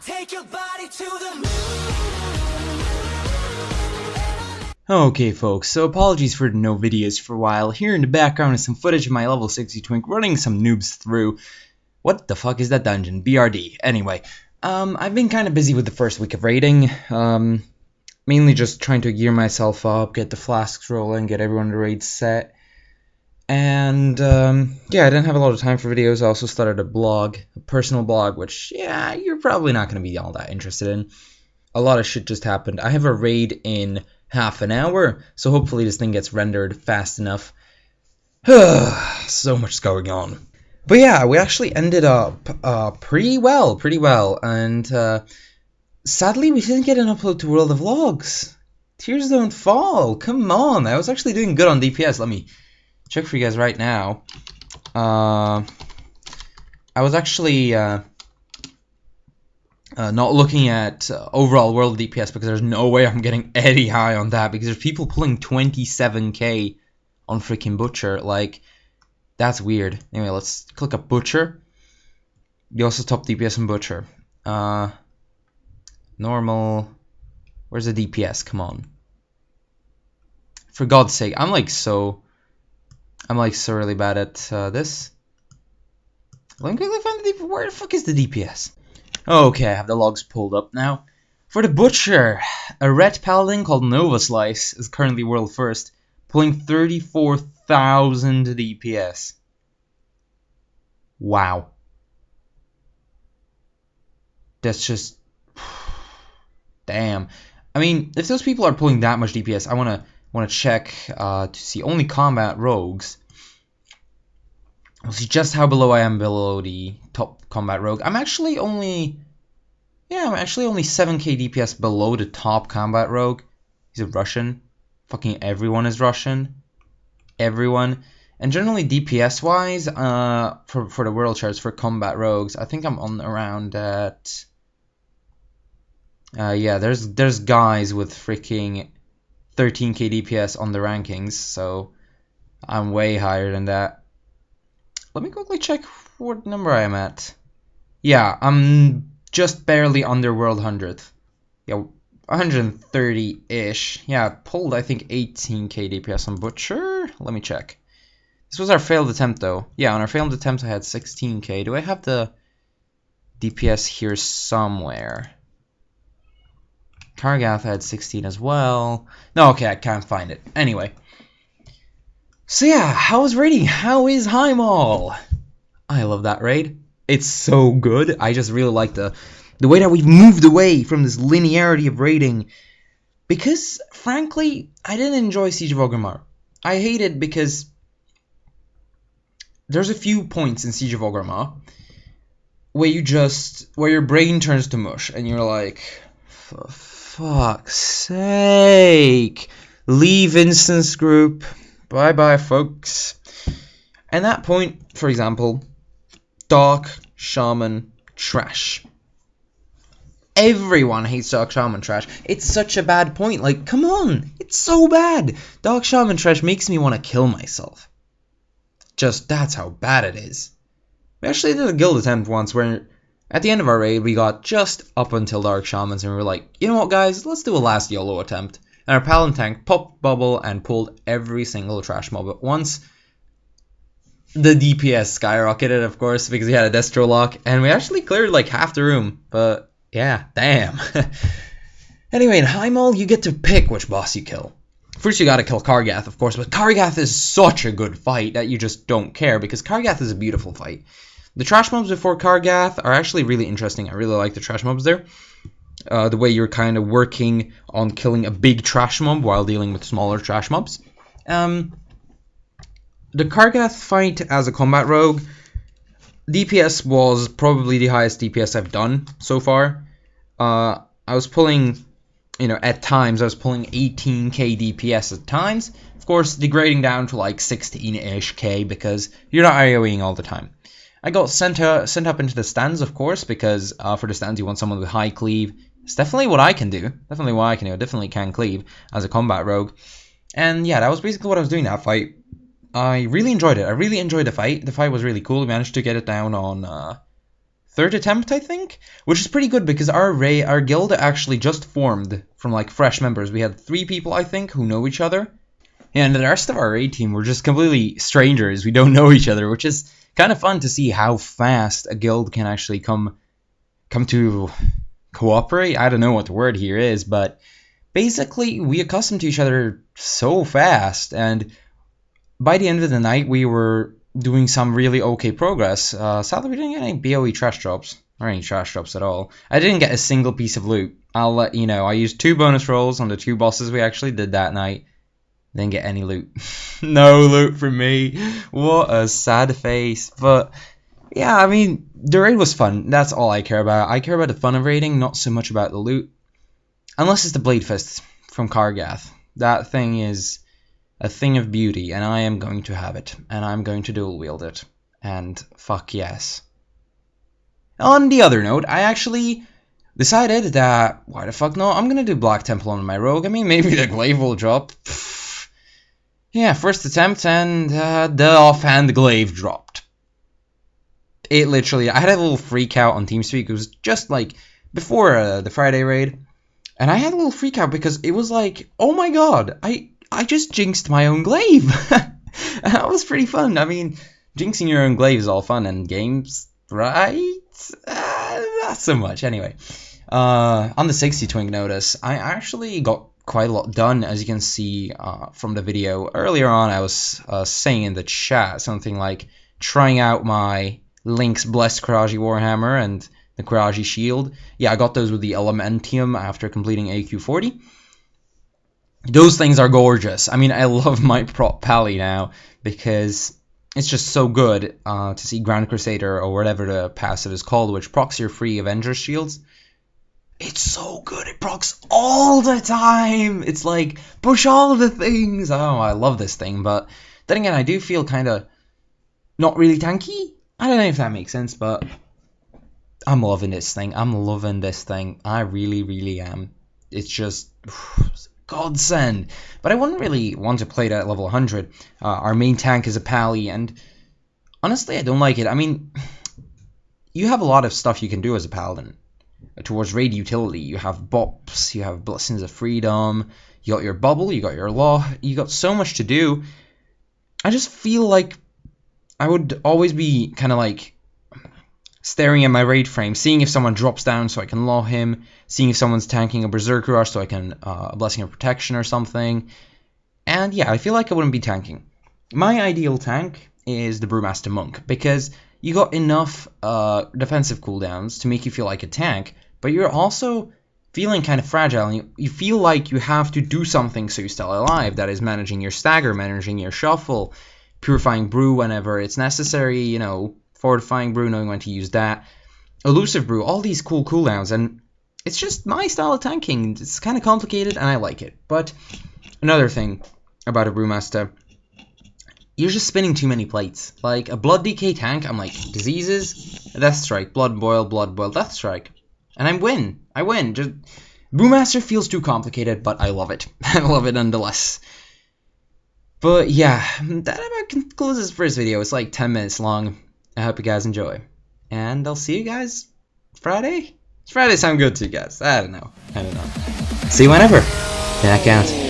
Take your body to the Okay folks, so apologies for no videos for a while. Here in the background is some footage of my level 60 twink running some noobs through. What the fuck is that dungeon? BRD. Anyway, I've been kind of busy with the first week of raiding. Mainly just trying to gear myself up, get the flasks rolling, get everyone to raid set. And, yeah, I didn't have a lot of time for videos. I also started a blog, a personal blog, which, yeah, you're probably not going to be all that interested in. A lot of shit just happened. I have a raid in half an hour, so hopefully this thing gets rendered fast enough. So much going on. But yeah, we actually ended up pretty well, and sadly we didn't get an upload to World of Logs. Tears don't fall, come on. I was actually doing good on DPS. Let me check for you guys right now. I was actually not looking at overall world DPS because there's no way I'm getting any high on that, because there's people pulling 27k on freaking Butcher. Like, that's weird. Anyway, let's click up Butcher. You also top DPS on Butcher. Normal. Where's the DPS? Come on. For God's sake, I'm like so really bad at this. Let me quickly find the DPS. Where the fuck is the DPS? Okay, I have the logs pulled up now. For the Butcher, a red paladin called Nova Slice is currently world first, pulling 34,000 DPS. Wow. That's just... damn. I mean, if those people are pulling that much DPS, I wanna check to see only combat rogues. We'll see just how below I am below the top combat rogue. I'm actually only 7k DPS below the top combat rogue. He's a Russian. Fucking everyone is Russian. Everyone. And generally DPS wise, for the world charts for combat rogues, I think I'm on around at yeah, there's guys with freaking 13k DPS on the rankings, so I'm way higher than that. Let me quickly check what number I am at. Yeah, I'm just barely under world 100th. Yeah, 130-ish. Yeah, pulled I think 18k DPS on Butcher. Let me check. This was our failed attempt though. Yeah, on our failed attempt I had 16k. Do I have the DPS here somewhere? Kargath had 16 as well. No, okay, I can't find it. Anyway. So yeah, how is raiding? How is Highmaul? I love that raid. It's so good. I just really like the way that we've moved away from this linearity of raiding. Because, frankly, I didn't enjoy Siege of Orgrimmar. I hate it because there's a few points in Siege of Orgrimmar where your brain turns to mush and you're like, for fuck's sake, leave instance group. Bye bye, folks. And that point, for example, Dark Shaman trash. Everyone hates Dark Shaman trash. It's such a bad point. Like, come on, it's so bad. Dark Shaman trash makes me want to kill myself. Just that's how bad it is. We actually did a guild attempt once where at the end of our raid we got just up until Dark Shamans and we were like, you know what guys, let's do a last YOLO attempt. And our Paladin tank popped bubble and pulled every single trash mob at once. The DPS skyrocketed, of course, because we had a Destro lock, and we actually cleared like half the room. But yeah, damn. Anyway, in Highmaul, you get to pick which boss you kill. First, you gotta kill Kargath, of course, but Kargath is such a good fight that you just don't care, because Kargath is a beautiful fight. The trash mobs before Kargath are actually really interesting. I really like the trash mobs there. The way you're kind of working on killing a big trash mob while dealing with smaller trash mobs. The Kargath fight as a combat rogue, DPS was probably the highest DPS I've done so far. I was pulling, at times I was pulling 18k DPS at times. Of course, degrading down to like 16-ish k because you're not AoEing all the time. I got sent up into the stands, of course, because for the stands you want someone with high cleave. It's definitely what I can do. I definitely can cleave as a combat rogue. And yeah, that was basically what I was doing that fight. I really enjoyed it. I really enjoyed the fight. The fight was really cool. We managed to get it down on third attempt, I think, which is pretty good because our guild actually just formed from like fresh members. We had 3 people, I think, who know each other, and the rest of our raid team were just completely strangers. We don't know each other, which is kind of fun to see how fast a guild can actually come to cooperate. I don't know what the word here is, but basically we accustomed to each other so fast, and by the end of the night we were doing some really okay progress. Sadly, we didn't get any BOE trash drops, or any trash drops at all. I didn't get a single piece of loot. I'll let you know. I used 2 bonus rolls on the 2 bosses we actually did that night. Didn't get any loot. No loot from me. What a sad face. But yeah, I mean, the raid was fun. That's all I care about. I care about the fun of raiding, not so much about the loot. Unless it's the Blade Fist from Kargath. That thing is a thing of beauty, and I am going to have it, and I'm going to dual wield it, and fuck yes. On the other note, I actually decided that, why the fuck no, I'm gonna do Black Temple on my rogue. I mean, maybe the glaive will drop. Yeah, first attempt, and the offhand glaive dropped. It literally, I had a little freak out on TeamSpeak. It was just like before the Friday raid, and I had a little freak out because it was like, oh my god, I just jinxed my own glaive. That was pretty fun. I mean, jinxing your own glaive is all fun in games, right? Not so much. Anyway, on the 60 twink notice, I actually got quite a lot done, as you can see from the video. Earlier on, I was saying in the chat something like trying out my Link's Blessed Karaji Warhammer and the Karaji Shield. Yeah, I got those with the Elementium after completing AQ40. Those things are gorgeous. I mean, I love my prop pally now because it's just so good to see Grand Crusader, or whatever the passive is called, which procs your free Avengers shields. It's so good. It procs all the time. It's like, push all of the things. Oh, I love this thing. But then again, I do feel kind of not really tanky. I don't know if that makes sense, but I'm loving this thing. I'm loving this thing. I really, really am. It's just godsend. But I wouldn't really want to play it at level 100. Our main tank is a pally, and honestly, I don't like it. I mean, you have a lot of stuff you can do as a paladin. Towards raid utility, you have bops, you have blessings of freedom, you got your bubble, you got your law, you got so much to do. I just feel like I would always be kind of like staring at my raid frame, seeing if someone drops down so I can law him, seeing if someone's tanking a Berserker Rush so I can a Blessing of Protection or something. And yeah, I feel like I wouldn't be tanking. My ideal tank is the Brewmaster Monk, because you got enough defensive cooldowns to make you feel like a tank, but you're also feeling kind of fragile, and you feel like you have to do something so you stay alive. That is managing your stagger, managing your shuffle, purifying brew whenever it's necessary, you know, fortifying brew, knowing when to use that, elusive brew, all these cool cooldowns, and it's just my style of tanking. It's kind of complicated, and I like it. But another thing about a Brewmaster, you're just spinning too many plates. Like a Blood DK tank, I'm like, diseases, Death Strike, Blood Boil, Death Strike. And I win. Just Brewmaster feels too complicated, but I love it. I love it nonetheless. But yeah, that about concludes this first video. It's like 10 minutes long. I hope you guys enjoy. And I'll see you guys Friday? Does Friday sound good to you guys? I don't know. See you whenever. Back out.